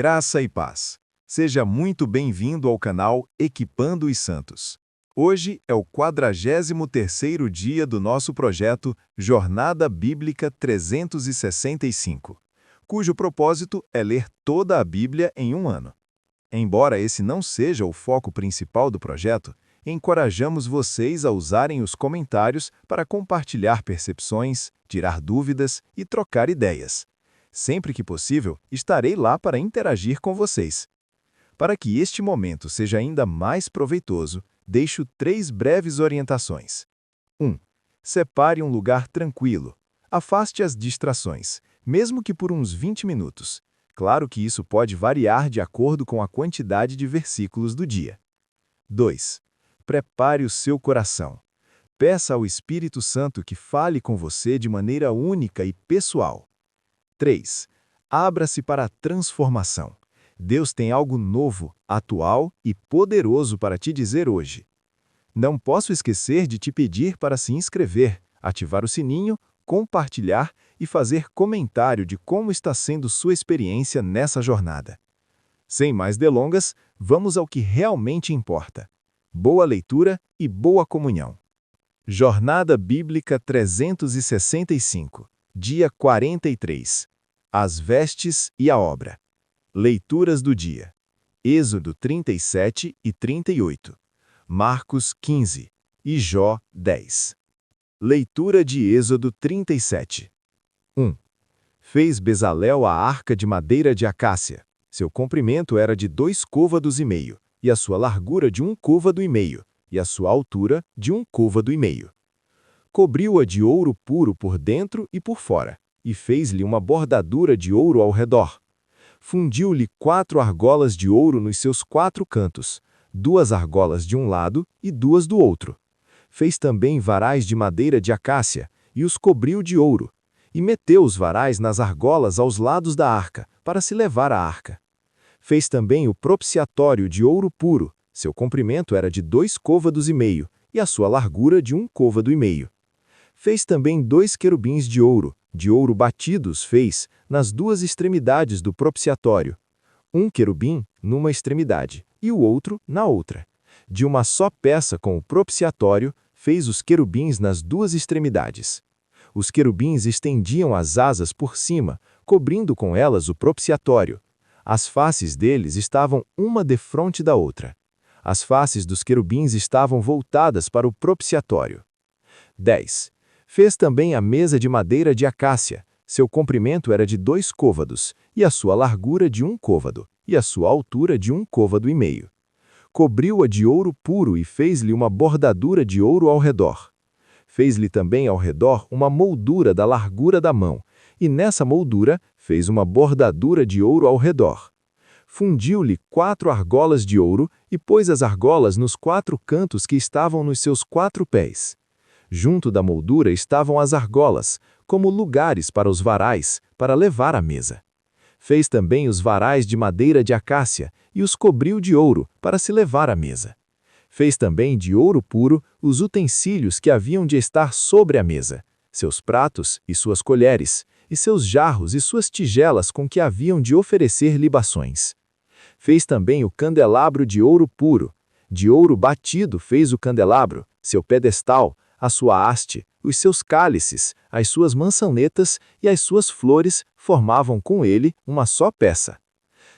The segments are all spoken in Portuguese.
Graça e paz. Seja muito bem-vindo ao canal Equipando os Santos. Hoje é o 43º dia do nosso projeto Jornada Bíblica 365, cujo propósito é ler toda a Bíblia em um ano. Embora esse não seja o foco principal do projeto, encorajamos vocês a usarem os comentários para compartilhar percepções, tirar dúvidas e trocar ideias. Sempre que possível, estarei lá para interagir com vocês. Para que este momento seja ainda mais proveitoso, deixo 3 breves orientações. 1. Separe um lugar tranquilo. Afaste as distrações, mesmo que por uns 20 minutos. Claro que isso pode variar de acordo com a quantidade de versículos do dia. 2. Prepare o seu coração. Peça ao Espírito Santo que fale com você de maneira única e pessoal. 3. Abra-se para a transformação. Deus tem algo novo, atual e poderoso para te dizer hoje. Não posso esquecer de te pedir para se inscrever, ativar o sininho, compartilhar e fazer comentário de como está sendo sua experiência nessa jornada. Sem mais delongas, vamos ao que realmente importa. Boa leitura e boa comunhão. Jornada Bíblica 365, dia 43. As vestes e a obra. Leituras do dia. Êxodo 37 e 38. Marcos 15 e Jó 10. Leitura de Êxodo 37. 1. Fez Bezalel a arca de madeira de acácia. Seu comprimento era de 2 côvados e meio, e a sua largura de 1 côvado e meio, e a sua altura de 1 côvado e meio. Cobriu-a de ouro puro por dentro e por fora, e fez-lhe uma bordadura de ouro ao redor. Fundiu-lhe 4 argolas de ouro nos seus 4 cantos, 2 argolas de um lado e 2 do outro. Fez também varais de madeira de acácia, e os cobriu de ouro, e meteu os varais nas argolas aos lados da arca, para se levar a arca. Fez também o propiciatório de ouro puro, seu comprimento era de 2 côvados e meio, e a sua largura de 1 côvado e meio. Fez também 2 querubins de ouro batidos fez, nas 2 extremidades do propiciatório. Um querubim numa extremidade, e o outro na outra. De uma só peça com o propiciatório, fez os querubins nas 2 extremidades. Os querubins estendiam as asas por cima, cobrindo com elas o propiciatório. As faces deles estavam uma defronte da outra. As faces dos querubins estavam voltadas para o propiciatório. 10. Fez também a mesa de madeira de acácia. Seu comprimento era de 2 côvados, e a sua largura de 1 côvado, e a sua altura de 1 côvado e meio. Cobriu-a de ouro puro e fez-lhe uma bordadura de ouro ao redor. Fez-lhe também ao redor uma moldura da largura da mão, e nessa moldura fez uma bordadura de ouro ao redor. Fundiu-lhe 4 argolas de ouro e pôs as argolas nos 4 cantos que estavam nos seus 4 pés. Junto da moldura estavam as argolas, como lugares para os varais, para levar à mesa. Fez também os varais de madeira de acácia e os cobriu de ouro, para se levar à mesa. Fez também de ouro puro os utensílios que haviam de estar sobre a mesa, seus pratos e suas colheres, e seus jarros e suas tigelas com que haviam de oferecer libações. Fez também o candelabro de ouro puro. De ouro batido fez o candelabro, seu pedestal, a sua haste, os seus cálices, as suas maçanetas e as suas flores formavam com ele uma só peça.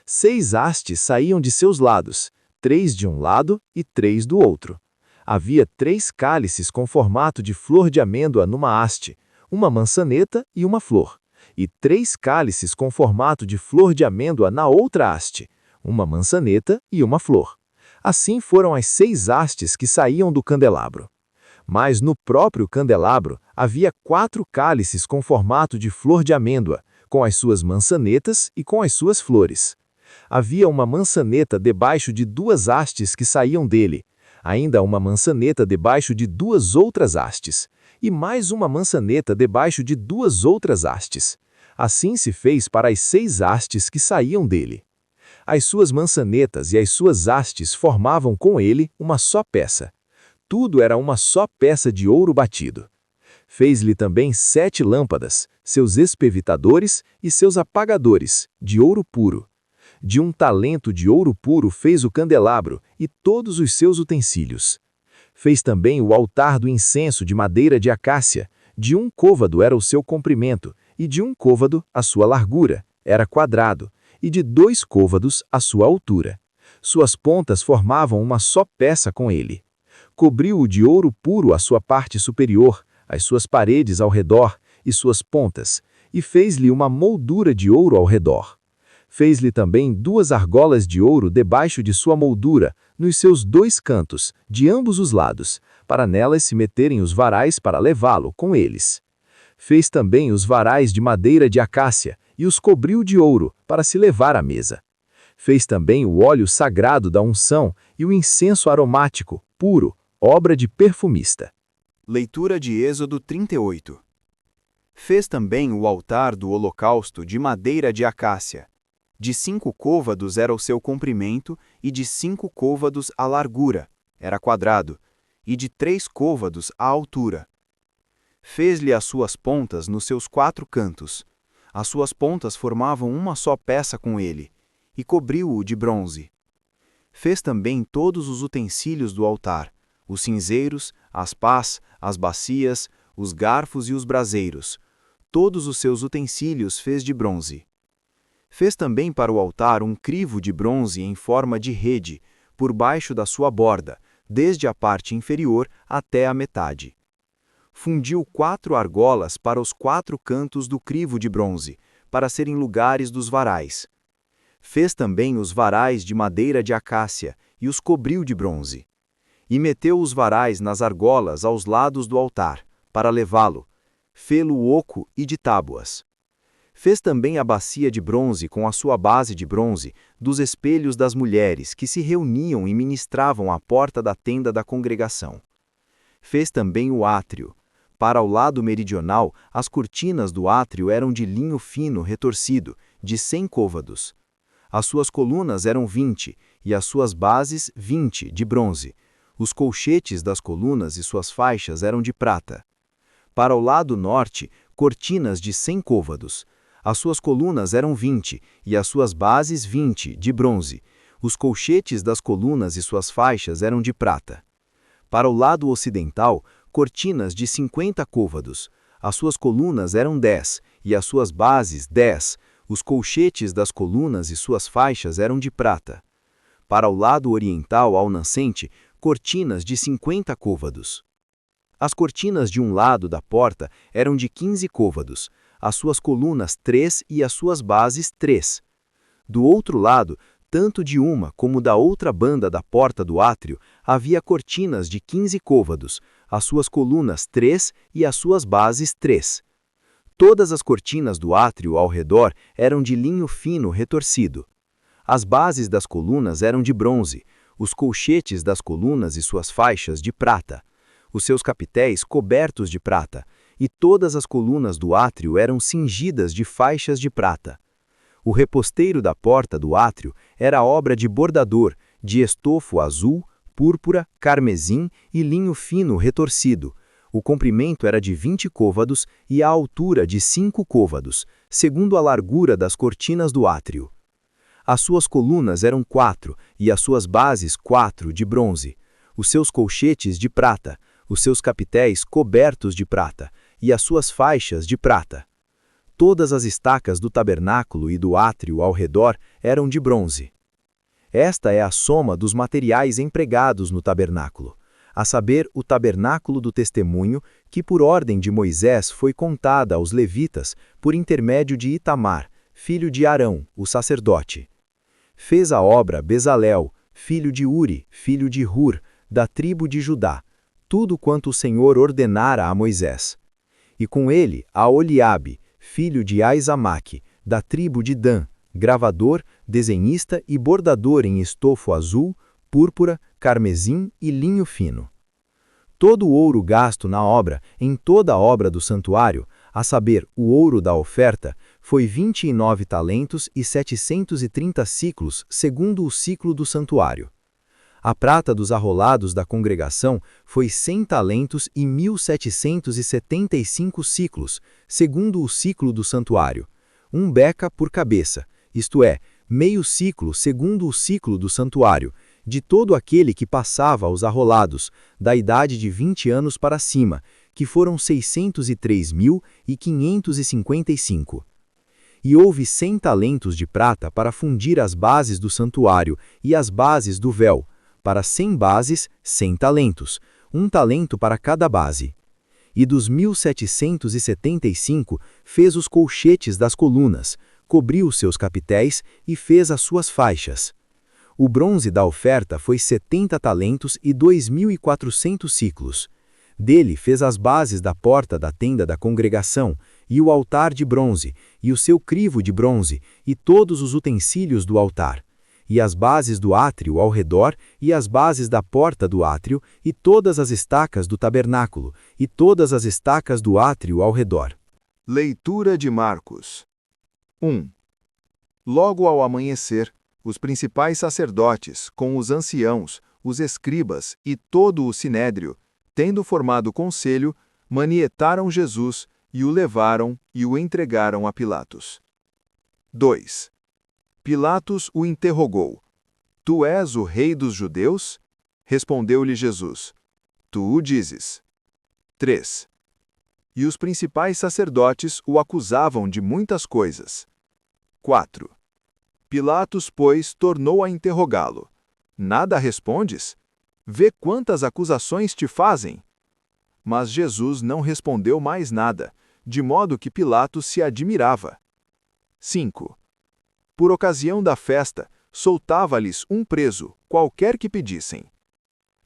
6 hastes saíam de seus lados, 3 de um lado e 3 do outro. Havia 3 cálices com formato de flor de amêndoa numa haste, uma maçaneta e uma flor, e 3 cálices com formato de flor de amêndoa na outra haste, uma maçaneta e uma flor. Assim foram as 6 hastes que saíam do candelabro. Mas no próprio candelabro havia 4 cálices com formato de flor de amêndoa, com as suas maçanetas e com as suas flores. Havia uma maçaneta debaixo de 2 hastes que saíam dele, ainda uma maçaneta debaixo de 2 outras hastes, e mais uma maçaneta debaixo de 2 outras hastes. Assim se fez para as 6 hastes que saíam dele. As suas maçanetas e as suas hastes formavam com ele uma só peça. Tudo era uma só peça de ouro batido. Fez-lhe também 7 lâmpadas, seus espevitadores e seus apagadores, de ouro puro. De 1 talento de ouro puro fez o candelabro e todos os seus utensílios. Fez também o altar do incenso de madeira de acácia. De 1 côvado era o seu comprimento, e de 1 côvado a sua largura, era quadrado, e de 2 côvados a sua altura. Suas pontas formavam uma só peça com ele. Cobriu-o de ouro puro a sua parte superior, as suas paredes ao redor e suas pontas, e fez-lhe uma moldura de ouro ao redor. Fez-lhe também 2 argolas de ouro debaixo de sua moldura, nos seus 2 cantos, de ambos os lados, para nelas se meterem os varais para levá-lo com eles. Fez também os varais de madeira de acácia, e os cobriu de ouro, para se levar à mesa. Fez também o óleo sagrado da unção e o incenso aromático, puro, obra de perfumista. Leitura de Êxodo 38. Fez também o altar do holocausto de madeira de acácia. De 5 côvados era o seu comprimento, e de 5 côvados a largura, era quadrado, e de 3 côvados a altura. Fez-lhe as suas pontas nos seus 4 cantos. As suas pontas formavam uma só peça com ele, e cobriu-o de bronze. Fez também todos os utensílios do altar, os cinzeiros, as pás, as bacias, os garfos e os braseiros. Todos os seus utensílios fez de bronze. Fez também para o altar um crivo de bronze em forma de rede, por baixo da sua borda, desde a parte inferior até a metade. Fundiu 4 argolas para os 4 cantos do crivo de bronze, para serem lugares dos varais. Fez também os varais de madeira de acácia, e os cobriu de bronze. E meteu os varais nas argolas aos lados do altar, para levá-lo, fê-lo oco e de tábuas. Fez também a bacia de bronze com a sua base de bronze, dos espelhos das mulheres que se reuniam e ministravam à porta da tenda da congregação. Fez também o átrio. Para o lado meridional, as cortinas do átrio eram de linho fino retorcido, de 100 côvados. As suas colunas eram 20, e as suas bases 20, de bronze. Os colchetes das colunas e suas faixas eram de prata. Para o lado norte, cortinas de 100 côvados. As suas colunas eram 20, e as suas bases 20, de bronze. Os colchetes das colunas e suas faixas eram de prata. Para o lado ocidental, cortinas de 50 côvados. As suas colunas eram 10, e as suas bases 10. Os colchetes das colunas e suas faixas eram de prata. Para o lado oriental ao nascente, cortinas de 50 côvados. As cortinas de um lado da porta eram de 15 côvados, as suas colunas 3 e as suas bases 3. Do outro lado, tanto de uma como da outra banda da porta do átrio, havia cortinas de 15 côvados, as suas colunas 3 e as suas bases 3. Todas as cortinas do átrio ao redor eram de linho fino retorcido. As bases das colunas eram de bronze, os colchetes das colunas e suas faixas de prata, os seus capitéis cobertos de prata, e todas as colunas do átrio eram cingidas de faixas de prata. O reposteiro da porta do átrio era obra de bordador, de estofo azul, púrpura, carmesim e linho fino retorcido. O comprimento era de 20 côvados e a altura de 5 côvados, segundo a largura das cortinas do átrio. As suas colunas eram 4 e as suas bases 4 de bronze, os seus colchetes de prata, os seus capitéis cobertos de prata e as suas faixas de prata. Todas as estacas do tabernáculo e do átrio ao redor eram de bronze. Esta é a soma dos materiais empregados no tabernáculo, a saber, o tabernáculo do testemunho, que por ordem de Moisés foi contada aos levitas por intermédio de Itamar, filho de Arão, o sacerdote. Fez a obra Bezalel, filho de Uri, filho de Hur, da tribo de Judá, tudo quanto o Senhor ordenara a Moisés. E com ele a Oliabe, filho de Aizamaque, da tribo de Dan, gravador, desenhista e bordador em estofo azul, púrpura, carmesim e linho fino. Todo o ouro gasto na obra, em toda a obra do santuário, a saber, o ouro da oferta, foi 29 talentos e 730 siclos, segundo o ciclo do santuário. A prata dos arrolados da congregação foi 100 talentos e 1.775 siclos, segundo o ciclo do santuário, 1 beca por cabeça, isto é, meio ciclo segundo o ciclo do santuário, de todo aquele que passava aos arrolados, da idade de 20 anos para cima, que foram 603.555. E houve 100 talentos de prata para fundir as bases do santuário e as bases do véu, para 100 bases, 100 talentos, 1 talento para cada base. E dos 1775 fez os colchetes das colunas, cobriu os seus capitéis e fez as suas faixas. O bronze da oferta foi 70 talentos e 2.400 siclos. Dele fez as bases da porta da tenda da congregação, e o altar de bronze, e o seu crivo de bronze, e todos os utensílios do altar, e as bases do átrio ao redor, e as bases da porta do átrio, e todas as estacas do tabernáculo, e todas as estacas do átrio ao redor. Leitura de Marcos 1. Logo ao amanhecer, os principais sacerdotes, com os anciãos, os escribas e todo o sinédrio, tendo formado conselho, manietaram Jesus e o levaram e o entregaram a Pilatos. 2. Pilatos o interrogou: Tu és o rei dos judeus? Respondeu-lhe Jesus: Tu o dizes. 3. E os principais sacerdotes o acusavam de muitas coisas. 4. Pilatos, pois, tornou a interrogá-lo: Nada respondes? Vê quantas acusações te fazem. Mas Jesus não respondeu mais nada, de modo que Pilatos se admirava. 5. Por ocasião da festa, soltava-lhes um preso, qualquer que pedissem.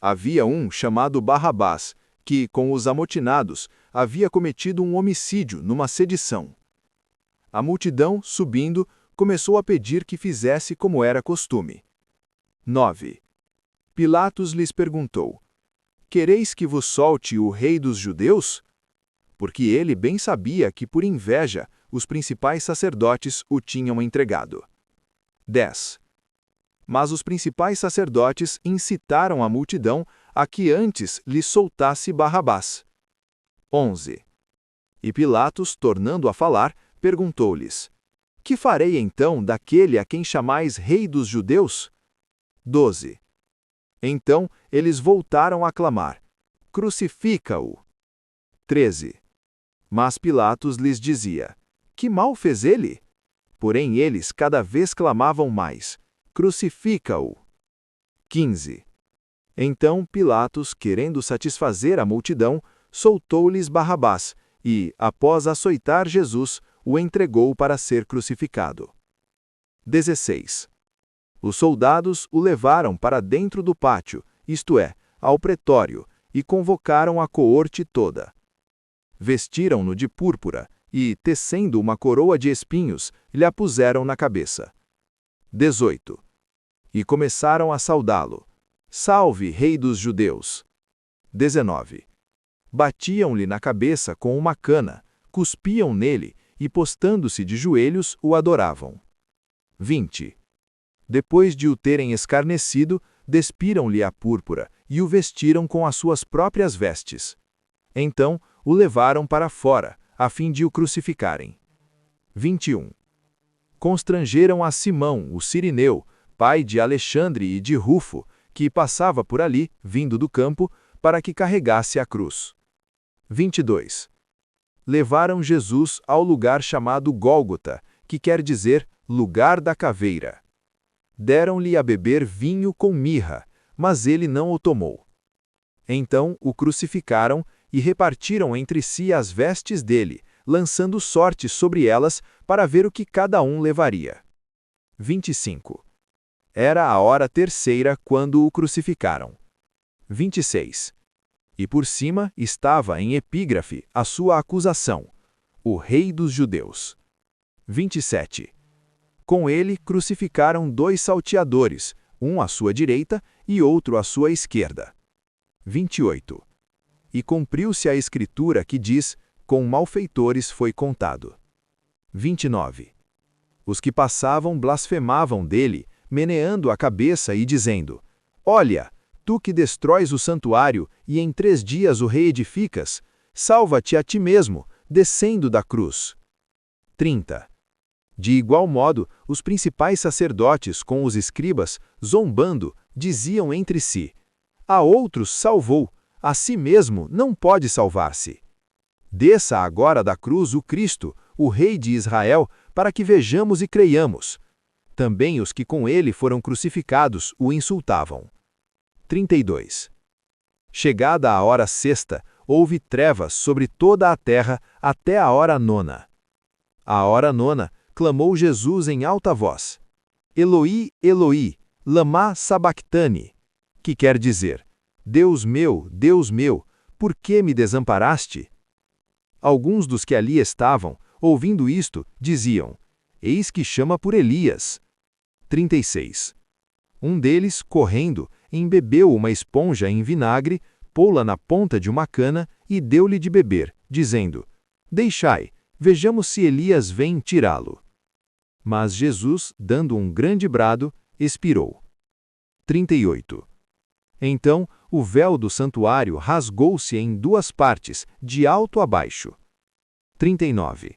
Havia um chamado Barrabás, que, com os amotinados, havia cometido um homicídio numa sedição. A multidão, subindo, começou a pedir que fizesse como era costume. 9. Pilatos lhes perguntou: Quereis que vos solte o rei dos judeus? Porque ele bem sabia que, por inveja, os principais sacerdotes o tinham entregado. 10. Mas os principais sacerdotes incitaram a multidão a que antes lhe soltasse Barrabás. 11. E Pilatos, tornando a falar, perguntou-lhes: Que farei então daquele a quem chamais rei dos judeus? 12. Então eles voltaram a clamar: Crucifica-o! 13. Mas Pilatos lhes dizia: Que mal fez ele? Porém eles cada vez clamavam mais: Crucifica-o! 15. Então Pilatos, querendo satisfazer a multidão, soltou-lhes Barrabás e, após açoitar Jesus, o entregou para ser crucificado. 16. Os soldados o levaram para dentro do pátio, isto é, ao pretório, e convocaram a coorte toda. Vestiram-no de púrpura e, tecendo uma coroa de espinhos, lhe a puseram na cabeça. 18. E começaram a saudá-lo: Salve, rei dos judeus! 19. Batiam-lhe na cabeça com uma cana, cuspiam nele e, postando-se de joelhos, o adoravam. 20. Depois de o terem escarnecido, despiram-lhe a púrpura e o vestiram com as suas próprias vestes. Então, o levaram para fora, a fim de o crucificarem. 21. Constrangeram a Simão, o Cirineu, pai de Alexandre e de Rufo, que passava por ali, vindo do campo, para que carregasse a cruz. 22. Levaram Jesus ao lugar chamado Gólgota, que quer dizer lugar da caveira. Deram-lhe a beber vinho com mirra, mas ele não o tomou. Então o crucificaram e repartiram entre si as vestes dele, lançando sorte sobre elas para ver o que cada um levaria. 25. Era a hora terceira quando o crucificaram. 26. E por cima estava em epígrafe a sua acusação: o rei dos judeus. 27. Com ele crucificaram 2 salteadores, um à sua direita e outro à sua esquerda. 28. E cumpriu-se a escritura que diz: com malfeitores foi contado. 29. Os que passavam blasfemavam dele, meneando a cabeça e dizendo: Olha, tu que destróis o santuário e em 3 dias o reedificas, salva-te a ti mesmo, descendo da cruz. 30. De igual modo, os principais sacerdotes com os escribas, zombando, diziam entre si: A outros salvou, a si mesmo não pode salvar-se. Desça agora da cruz o Cristo, o Rei de Israel, para que vejamos e creiamos. Também os que com ele foram crucificados o insultavam. 32. Chegada a hora sexta, houve trevas sobre toda a terra até a hora nona. À hora nona, clamou Jesus em alta voz: Eloi, Eloi, lama sabactani, que quer dizer: Deus meu, por que me desamparaste? Alguns dos que ali estavam, ouvindo isto, diziam: Eis que chama por Elias. 36. Um deles, correndo, embebeu uma esponja em vinagre, pô-la na ponta de uma cana e deu-lhe de beber, dizendo: Deixai, vejamos se Elias vem tirá-lo. Mas Jesus, dando um grande brado, expirou. 38. Então, o véu do santuário rasgou-se em duas partes, de alto a baixo. 39.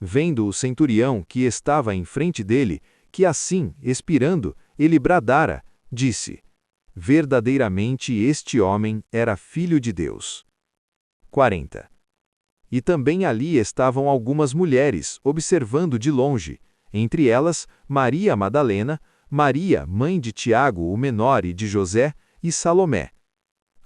Vendo o centurião que estava em frente dele, que assim, expirando, ele bradara, disse: Verdadeiramente este homem era filho de Deus. 40. E também ali estavam algumas mulheres, observando de longe, entre elas Maria Madalena, Maria, mãe de Tiago o menor e de José, e Salomé,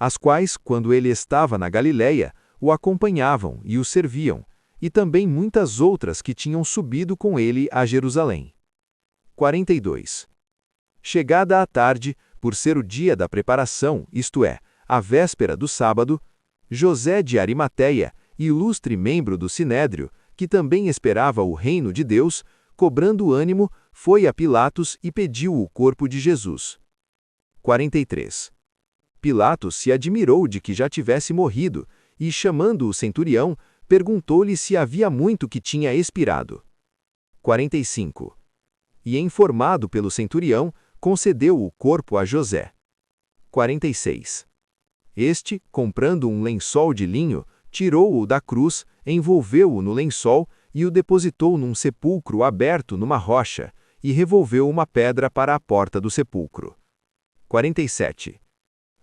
as quais, quando ele estava na Galiléia, o acompanhavam e o serviam, e também muitas outras que tinham subido com ele a Jerusalém. 42. Chegada a tarde, por ser o dia da preparação, isto é, a véspera do sábado, José de Arimateia, ilustre membro do Sinédrio, que também esperava o reino de Deus, cobrando ânimo, foi a Pilatos e pediu o corpo de Jesus. 43. Pilatos se admirou de que já tivesse morrido, e, chamando o centurião, perguntou-lhe se havia muito que tinha expirado. 45. E, informado pelo centurião, concedeu o corpo a José. 46. Este, comprando um lençol de linho, tirou-o da cruz, envolveu-o no lençol e o depositou num sepulcro aberto numa rocha, e revolveu uma pedra para a porta do sepulcro. 47.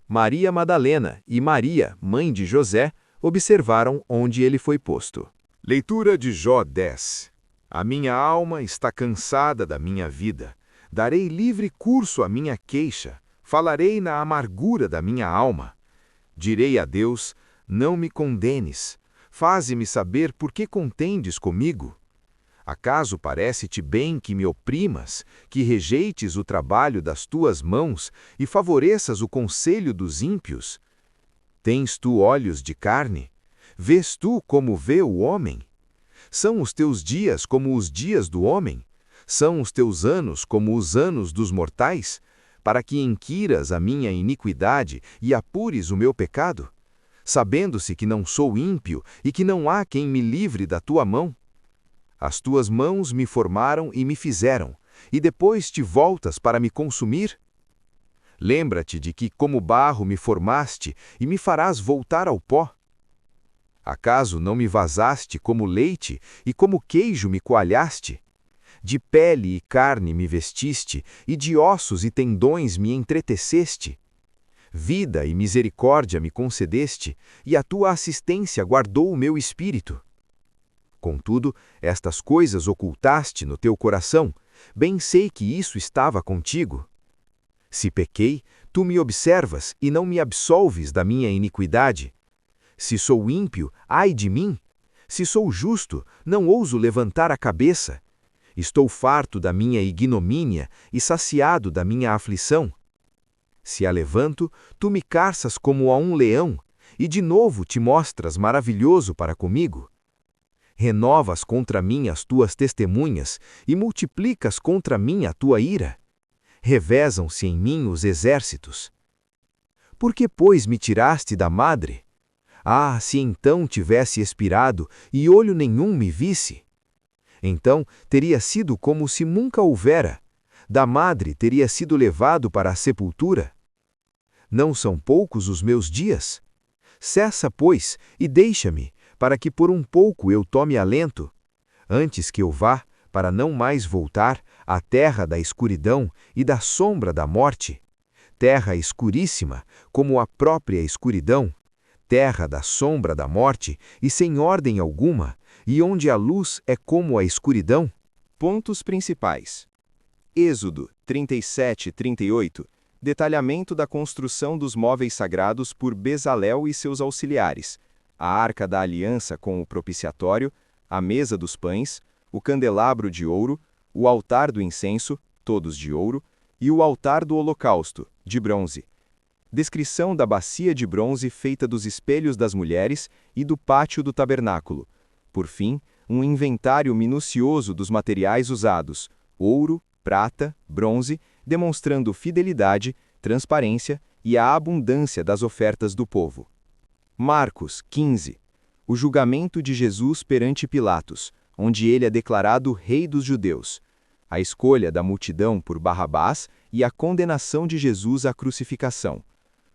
Maria Madalena e Maria, mãe de José, observaram onde ele foi posto. Leitura de Jó 10. A minha alma está cansada da minha vida. Darei livre curso à minha queixa. Falarei na amargura da minha alma. Direi a Deus: não me condenes. Faze-me saber por que contendes comigo. Acaso parece-te bem que me oprimas, que rejeites o trabalho das tuas mãos e favoreças o conselho dos ímpios? Tens tu olhos de carne? Vês tu como vê o homem? São os teus dias como os dias do homem? São os teus anos como os anos dos mortais? Para que inquiras a minha iniquidade e apures o meu pecado? Sabendo-se que não sou ímpio e que não há quem me livre da tua mão? As tuas mãos me formaram e me fizeram, e depois te voltas para me consumir? Lembra-te de que como barro me formaste e me farás voltar ao pó? Acaso não me vazaste como leite e como queijo me coalhaste? De pele e carne me vestiste, e de ossos e tendões me entreteceste? Vida e misericórdia me concedeste, e a tua assistência guardou o meu espírito. Contudo, estas coisas ocultaste no teu coração, bem sei que isso estava contigo. Se pequei, tu me observas e não me absolves da minha iniquidade. Se sou ímpio, ai de mim! Se sou justo, não ouso levantar a cabeça. Estou farto da minha ignomínia e saciado da minha aflição. Se a levanto, tu me caças como a um leão, e de novo te mostras maravilhoso para comigo. Renovas contra mim as tuas testemunhas e multiplicas contra mim a tua ira. Revezam-se em mim os exércitos. Por que, pois, me tiraste da madre? Ah, se então tivesse expirado e olho nenhum me visse! Então teria sido como se nunca houvera. Da madre teria sido levado para a sepultura. Não são poucos os meus dias? Cessa, pois, e deixa-me, para que por um pouco eu tome alento, antes que eu vá, para não mais voltar à terra da escuridão e da sombra da morte, terra escuríssima, como a própria escuridão, terra da sombra da morte e sem ordem alguma, e onde a luz é como a escuridão? Pontos principais. Êxodo 37 e 38. Detalhamento da construção dos móveis sagrados por Bezalel e seus auxiliares, a arca da aliança com o propiciatório, a mesa dos pães, o candelabro de ouro, o altar do incenso, todos de ouro, e o altar do holocausto, de bronze. Descrição da bacia de bronze feita dos espelhos das mulheres e do pátio do tabernáculo. Por fim, um inventário minucioso dos materiais usados, ouro, prata, bronze, demonstrando fidelidade, transparência e a abundância das ofertas do povo. Marcos 15. O julgamento de Jesus perante Pilatos, onde ele é declarado rei dos judeus. A escolha da multidão por Barrabás e a condenação de Jesus à crucificação.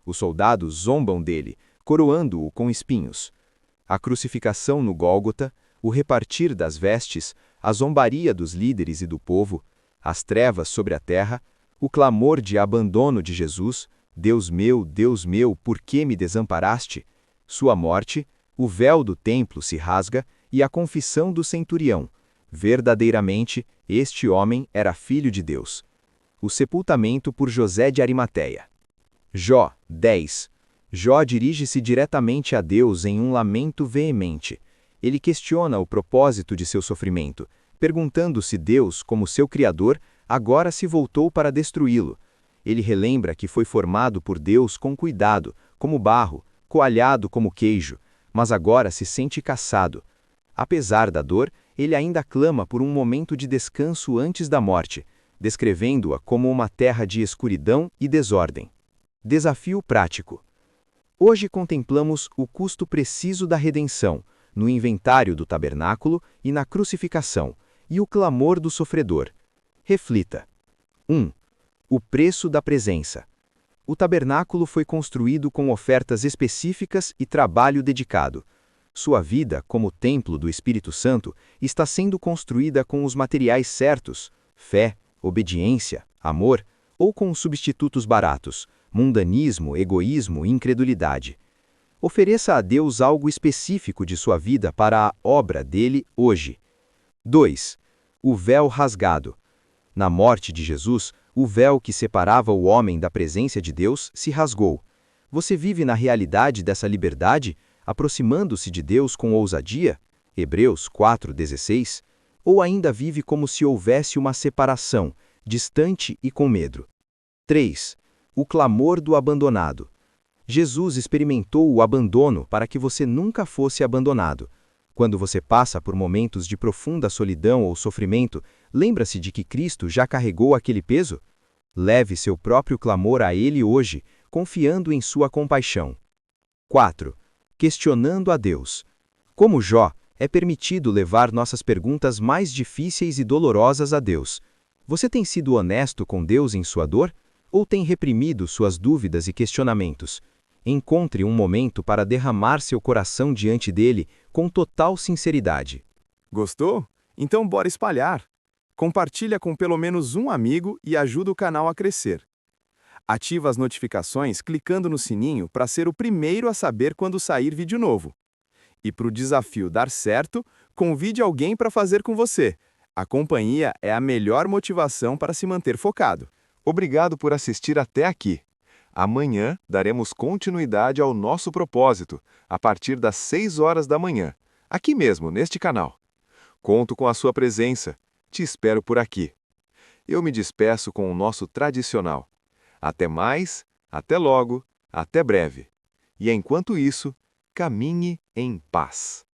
Os soldados zombam dele, coroando-o com espinhos. A crucificação no Gólgota, o repartir das vestes, a zombaria dos líderes e do povo, as trevas sobre a terra, o clamor de abandono de Jesus, Deus meu, por que me desamparaste? Sua morte, o véu do templo se rasga e a confissão do centurião. Verdadeiramente, este homem era filho de Deus. O sepultamento por José de Arimateia. Jó 10. Jó dirige-se diretamente a Deus em um lamento veemente. Ele questiona o propósito de seu sofrimento, perguntando se Deus, como seu Criador, agora se voltou para destruí-lo. Ele relembra que foi formado por Deus com cuidado, como barro, coalhado como queijo, mas agora se sente cansado. Apesar da dor, ele ainda clama por um momento de descanso antes da morte, descrevendo-a como uma terra de escuridão e desordem. Desafio prático. Hoje contemplamos o custo preciso da redenção, no inventário do tabernáculo e na crucificação, e o clamor do sofredor. Reflita. 1. O preço da presença. O tabernáculo foi construído com ofertas específicas e trabalho dedicado. Sua vida, como templo do Espírito Santo, está sendo construída com os materiais certos, fé, obediência, amor, ou com substitutos baratos, mundanismo, egoísmo e incredulidade. Ofereça a Deus algo específico de sua vida para a obra dele hoje. 2. O véu rasgado. Na morte de Jesus, o véu que separava o homem da presença de Deus se rasgou. Você vive na realidade dessa liberdade, aproximando-se de Deus com ousadia? Hebreus 4:16. Ou ainda vive como se houvesse uma separação, distante e com medo? 3. O clamor do abandonado. Jesus experimentou o abandono para que você nunca fosse abandonado. Quando você passa por momentos de profunda solidão ou sofrimento, lembra-se de que Cristo já carregou aquele peso? Leve seu próprio clamor a Ele hoje, confiando em sua compaixão. 4. Questionando a Deus. Como Jó, é permitido levar nossas perguntas mais difíceis e dolorosas a Deus. Você tem sido honesto com Deus em sua dor? Ou tem reprimido suas dúvidas e questionamentos? Encontre um momento para derramar seu coração diante dele com total sinceridade. Gostou? Então bora espalhar! Compartilha com pelo menos um amigo e ajuda o canal a crescer. Ativa as notificações clicando no sininho para ser o primeiro a saber quando sair vídeo novo. E para o desafio dar certo, convide alguém para fazer com você. A companhia é a melhor motivação para se manter focado. Obrigado por assistir até aqui. Amanhã daremos continuidade ao nosso propósito, a partir das 6 horas da manhã, aqui mesmo, neste canal. Conto com a sua presença. Te espero por aqui. Eu me despeço com o nosso tradicional. Até mais, até logo, até breve. E enquanto isso, caminhe em paz.